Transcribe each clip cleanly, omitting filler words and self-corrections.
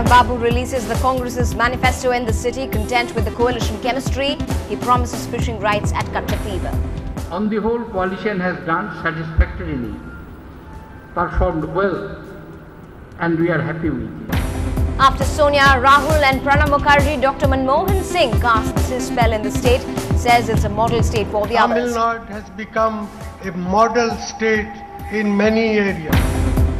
Babu releases the Congress's manifesto in the city, content with the coalition chemistry. He promises fishing rights at Kattatheeva. On the whole, coalition has done satisfactorily, performed well, and we are happy with it. After Sonia, Rahul and Pranab Mukherjee, Dr. Manmohan Singh casts his spell in the state, says it's a model state for the others. Tamil Nadu has become a model state in many areas.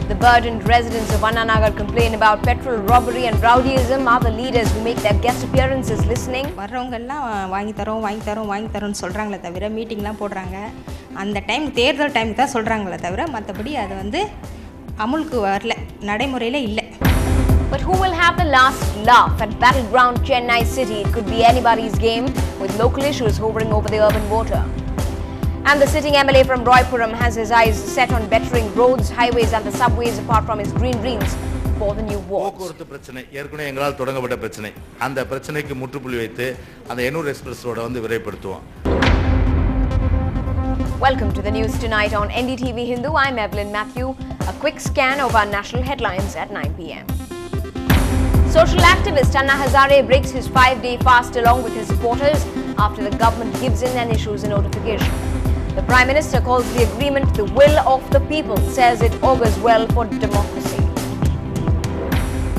The burdened residents of Annanagar complain about petrol robbery and rowdyism. Are the leaders who make their guest appearances listening? வரவங்கெல்லாம் வாங்கி தரோம் சொல்றாங்களே தவிர மீட்டிங்லாம் போடுறாங்க. அந்த time தேர்தல் time தான் சொல்றாங்களே தவிர மத்தபடி அது வந்து அமுலுக்கு வரல, நடைமுறையில இல்ல. But who will have the last laugh at battleground Chennai city? It could be anybody's game, with local issues hovering over the urban voter. And the sitting MLA from Roypuram has his eyes set on bettering roads, highways and the subways apart from his green dreams for the new wards. போக்குவரத்து பிரச்சனை ஏற்கனவே எங்களால் தொடங்கப்பட்ட பிரச்சனை. அந்த பிரச்சனைக்கு முற்றுப்புள்ளி வைத்து அந்த எண்ணூர் எக்ஸ்பிரஸ் ரோட வந்து விரைவுபடுத்துவோம். Welcome to the news tonight on NDTV Hindu. I'm Evelyn Matthew. A quick scan of our national headlines at 9 p.m. Social activist Anna Hazare breaks his 5-day fast along with his supporters after the government gives in and issues a notification. The Prime Minister calls the agreement the will of the people, says it augurs well for democracy.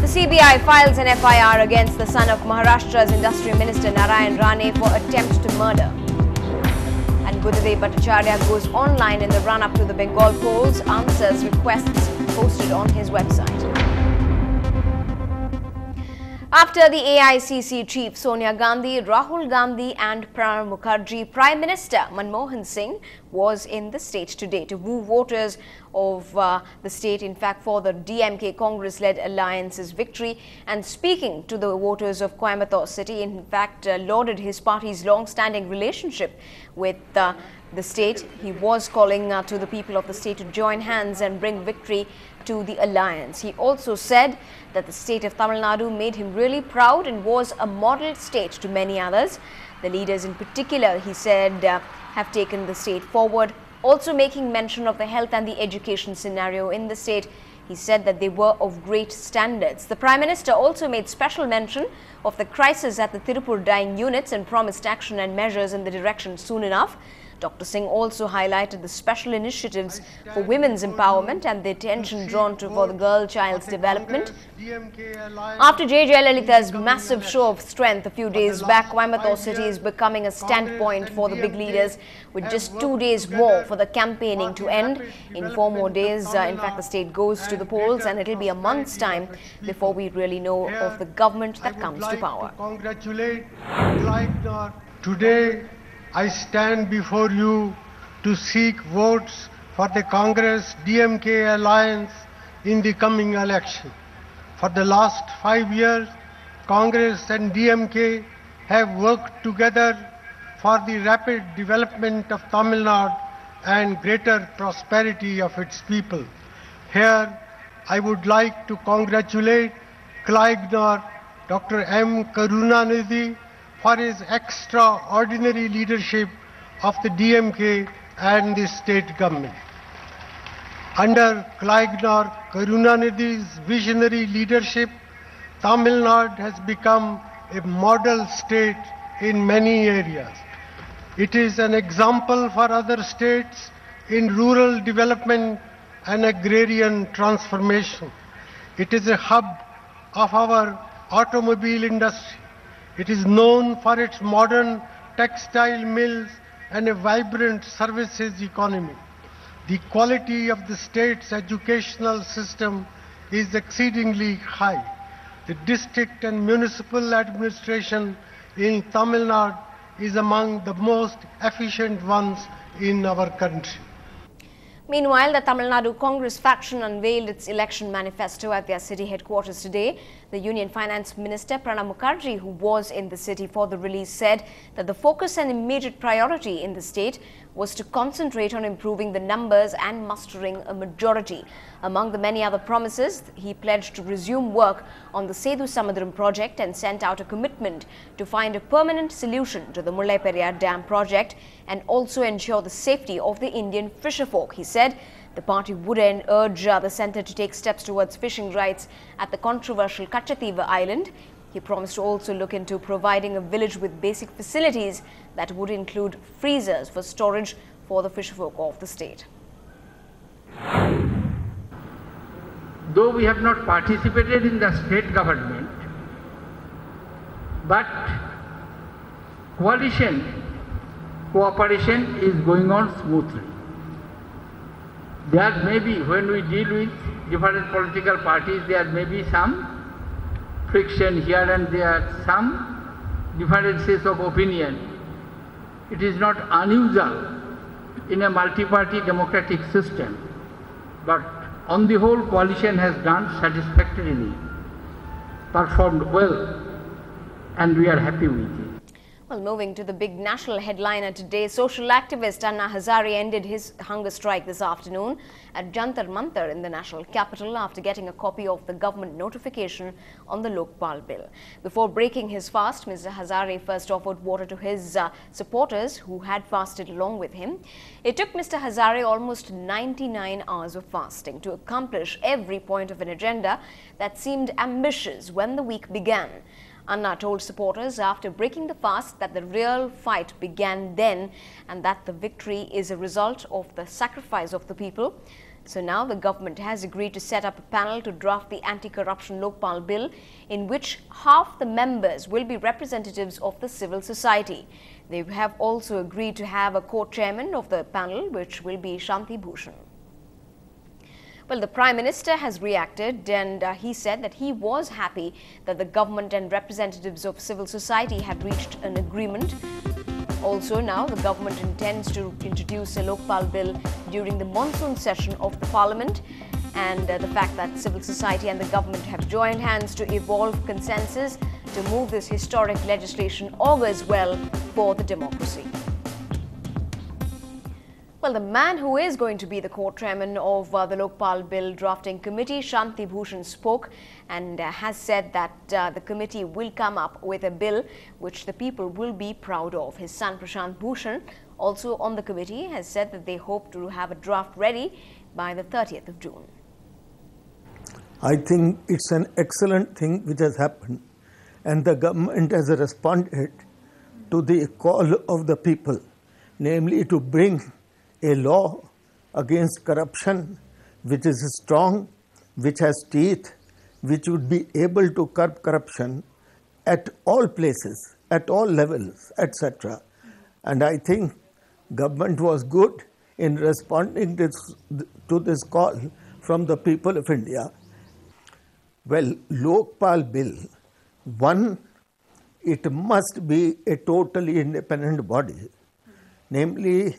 The CBI files an FIR against the son of Maharashtra's Industry Minister Narayan Rane for attempt to murder. And Buddhadev Bhattacharya goes online in the run-up to the Bengal polls, answers requests posted on his website. After the AICC chief Sonia Gandhi, Rahul Gandhi and Pranab Mukherjee, Prime Minister Manmohan Singh was in the state today to woo voters of the state, in fact for the DMK Congress-led alliance's victory, and speaking to the voters of Coimbatore city, in fact lauded his party's long-standing relationship with the state. He was calling to the people of the state to join hands and bring victory to the alliance. He also said that the state of Tamil Nadu made him really proud and was a model state to many others. The leaders in particular, he said, have taken the state forward, also making mention of the health and the education scenario in the state. He said that they were of great standards. The Prime Minister also made special mention of the crisis at the Tirupur dyeing units and promised action and measures in the direction soon enough. Dr. Singh also highlighted the special initiatives for women's empowerment and the attention drawn to for the girl child's development. After J. Jayalalitha's massive show of strength a few days back, Coimbatore city is becoming a standpoint for the big leaders, with just 2 days more for the campaigning to end. In 4 more days, in fact, the state goes to the polls, and it will be a month's time before we really know of the government that comes to power. Today, I stand before you to seek votes for the Congress-DMK alliance in the coming election. For the last 5 years, Congress and DMK have worked together for the rapid development of Tamil Nadu and greater prosperity of its people. Here, I would like to congratulate Claignar Dr. M. Karunanidhi for his extraordinary leadership of the DMK and the state government. Under Claignar Karunanidhi's visionary leadership, Tamil Nadu has become a model state in many areas. It is an example for other states in rural development and agrarian transformation. It is a hub of our automobile industry. It is known for its modern textile mills and a vibrant services economy. The quality of the state's educational system is exceedingly high. The district and municipal administration in Tamil Nadu is among the most efficient ones in our country. Meanwhile, the Tamil Nadu Congress faction unveiled its election manifesto at their city headquarters today. The Union Finance Minister Pranab Mukherjee, who was in the city for the release, said that the focus and immediate priority in the state was to concentrate on improving the numbers and mustering a majority. Among the many other promises, he pledged to resume work on the Sethu Samudram project and sent out a commitment to find a permanent solution to the Mullai Periyar Dam project and also ensure the safety of the Indian fisherfolk. He said The party would then urge the centre to take steps towards fishing rights at the controversial Kachativa Island. He promised to also look into providing a village with basic facilities that would include freezers for storage for the fisherfolk of the state. Though we have not participated in the state government, but cooperation is going on smoothly. There may be, when we deal with different political parties, there may be some friction here and there, some differences of opinion. It is not unusual in a multi-party democratic system, but on the whole, coalition has done satisfactorily, performed well, and we are happy with it. Well, moving to the big national headliner today, social activist Anna Hazare ended his hunger strike this afternoon at Jantar Mantar in the national capital after getting a copy of the government notification on the Lokpal bill. Before breaking his fast, Mr. Hazare first offered water to his supporters who had fasted along with him. It took Mr. Hazare almost 99 hours of fasting to accomplish every point of an agenda that seemed ambitious when the week began. Anna told supporters after breaking the fast that the real fight began then and that the victory is a result of the sacrifice of the people. So now the government has agreed to set up a panel to draft the anti-corruption Lokpal bill, in which half the members will be representatives of the civil society. They have also agreed to have a co-chairman of the panel, which will be Shanti Bhushan. Well, the Prime Minister has reacted and he said that he was happy that the government and representatives of civil society had reached an agreement. Also now, the government intends to introduce a Lokpal bill during the monsoon session of the Parliament, and the fact that civil society and the government have joined hands to evolve consensus to move this historic legislation augurs well for the democracy. Well, the man who is going to be the co-chairman of the Lokpal Bill Drafting Committee, Shanti Bhushan, spoke and has said that the committee will come up with a bill which the people will be proud of. His son, Prashant Bhushan, also on the committee, has said that they hope to have a draft ready by the 30th of June. I think it's an excellent thing which has happened, and the government has responded to the call of the people, namely to bring a law against corruption which is strong, which has teeth, which would be able to curb corruption at all places, at all levels, etc. And I think government was good in responding to this call from the people of India. Well, Lokpal Bill, one, it must be a totally independent body, namely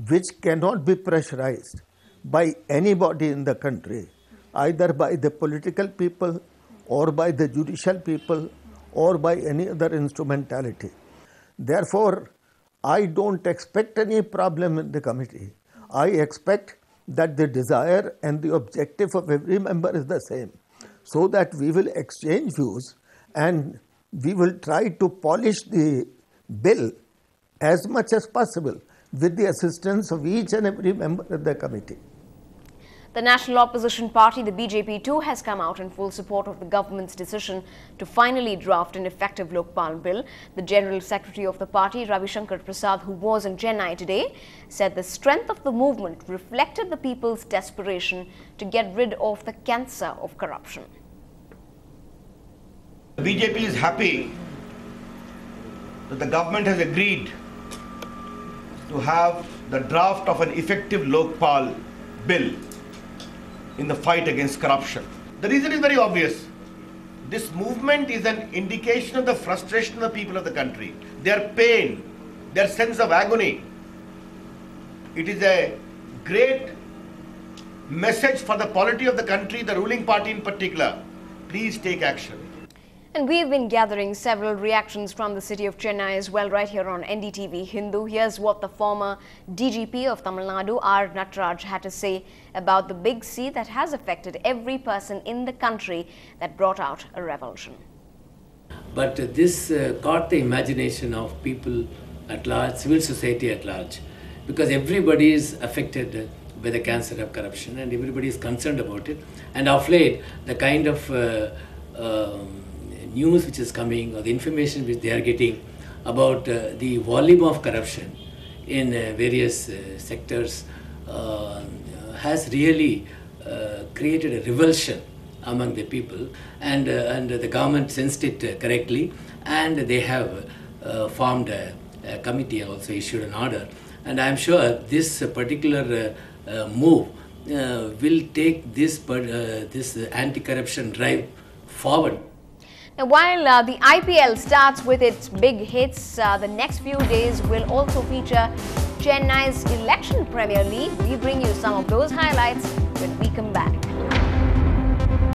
which cannot be pressurized by anybody in the country, either by the political people or by the judicial people or by any other instrumentality. Therefore, I don't expect any problem in the committee. I expect that the desire and the objective of every member is the same, so that we will exchange views and we will try to polish the bill as much as possible with the assistance of each and every member of the committee. The National Opposition Party, the BJP too, has come out in full support of the government's decision to finally draft an effective Lokpal bill. The General Secretary of the party, Ravi Shankar Prasad, who was in Chennai today, said the strength of the movement reflected the people's desperation to get rid of the cancer of corruption. The BJP is happy that the government has agreed to have the draft of an effective Lokpal bill in the fight against corruption. The reason is very obvious. This movement is an indication of the frustration of the people of the country, their pain, their sense of agony. It is a great message for the polity of the country, the ruling party in particular. Please take action. And we've been gathering several reactions from the city of Chennai as well right here on NDTV Hindu. Here's what the former DGP of Tamil Nadu, R. Nataraj, had to say about the big C that has affected every person in the country that brought out a revulsion. But this caught the imagination of people at large, civil society at large, because everybody is affected by the cancer of corruption, and everybody is concerned about it. And of late, the kind of news which is coming, or the information which they are getting about the volume of corruption in various sectors has really created a revulsion among the people, and the government sensed it correctly, and they have formed a committee, also issued an order, and I am sure this particular move will take this anti-corruption drive forward. Now, while the IPL starts with its big hits, the next few days will also feature Chennai's election Premier League. We bring you some of those highlights when we come back.